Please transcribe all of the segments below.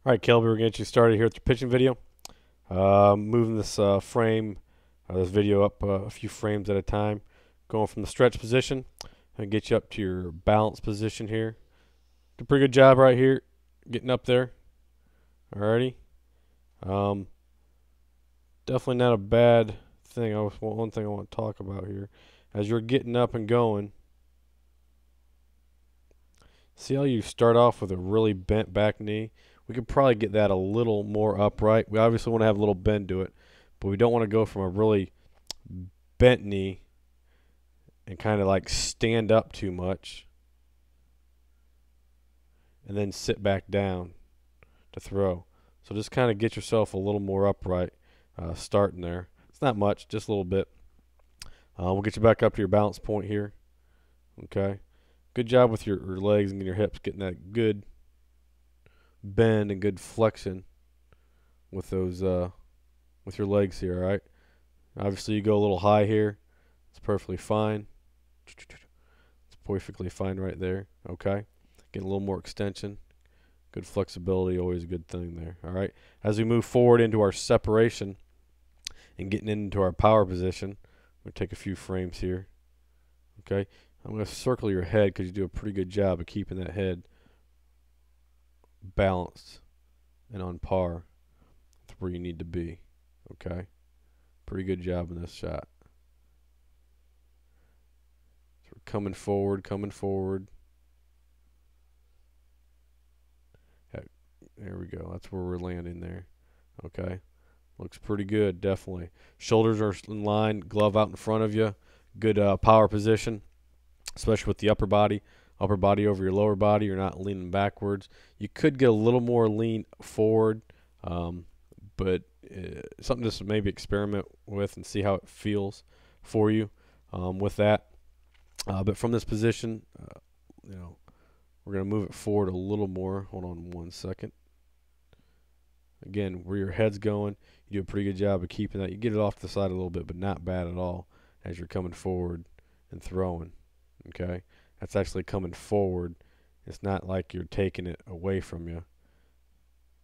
All right, Kelby, we're going to get you started here with your pitching video. Moving this this video up a few frames at a time. Going from the stretch position and get you up to your balance position here. Did a pretty good job right here, getting up there. Alrighty. Definitely not a bad thing. One thing I want to talk about here. As you're getting up and going, see how you start off with a really bent back knee? We could probably get that a little more upright. We obviously want to have a little bend to it, but we don't want to go from a really bent knee and kind of like stand up too much and then sit back down to throw. So just kind of get yourself a little more upright starting there. It's not much, just a little bit. We'll get you back up to your balance point here. Okay. Good job with your legs and your hips, getting that good bend and good flexion with those with your legs here. All right. Obviously, you go a little high here. It's perfectly fine. It's perfectly fine right there. Okay. Get a little more extension. Good flexibility, always a good thing there. All right. As we move forward into our separation and getting into our power position, we'll take a few frames here. Okay. I'm going to circle your head because you do a pretty good job of keeping that head balanced and on par with where you need to be. Okay. Pretty good job in this shot. So we're coming forward, coming forward. There we go. That's where we're landing there. Okay. Looks pretty good, definitely. Shoulders are in line, glove out in front of you. Good power position, especially with the upper body over your lower body. You're not leaning backwards. You could get a little more lean forward, but something just to maybe experiment with and see how it feels for you with that. But from this position, we're going to move it forward a little more. Hold on one second. Again, where your head's going, you do a pretty good job of keeping that. You get it off to the side a little bit, but not bad at all as you're coming forward and throwing. Okay? That's actually coming forward. It's not like you're taking it away from you.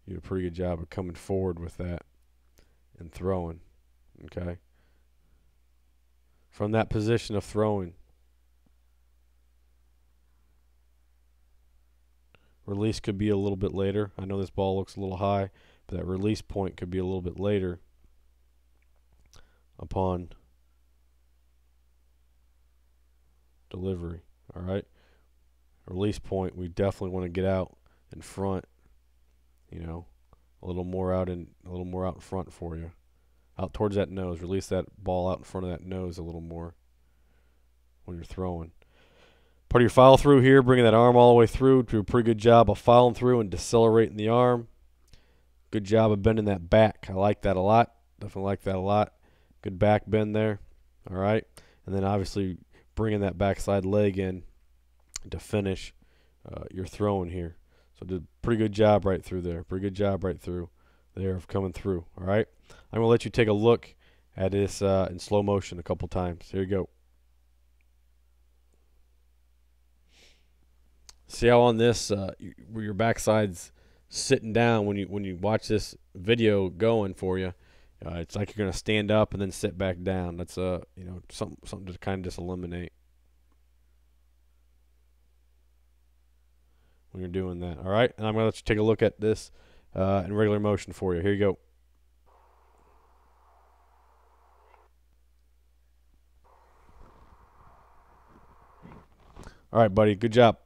You do a pretty good job of coming forward with that and throwing. Okay? From that position of throwing, release could be a little bit later. I know this ball looks a little high, but that release point could be a little bit later upon delivery. All right. Release point, we definitely want to get out in front, a little more out in front for you. Out towards that nose. Release that ball out in front of that nose a little more when you're throwing. Part of your follow through here, bringing that arm all the way through. Do a pretty good job of following through and decelerating the arm. Good job of bending that back. I like that a lot. Definitely like that a lot. Good back bend there. All right. And then obviously bringing that backside leg in to finish your throwing here. So did a pretty good job right through there. Pretty good job right through there of coming through. All right. I'm going to let you take a look at this in slow motion a couple times. Here you go. See how on this, where your backside's sitting down when you watch this video going for you, it's like you're gonna stand up and then sit back down. That's something to kind of just eliminate when you're doing that. All right, and I'm gonna let you take a look at this in regular motion for you. Here you go. All right, buddy. Good job.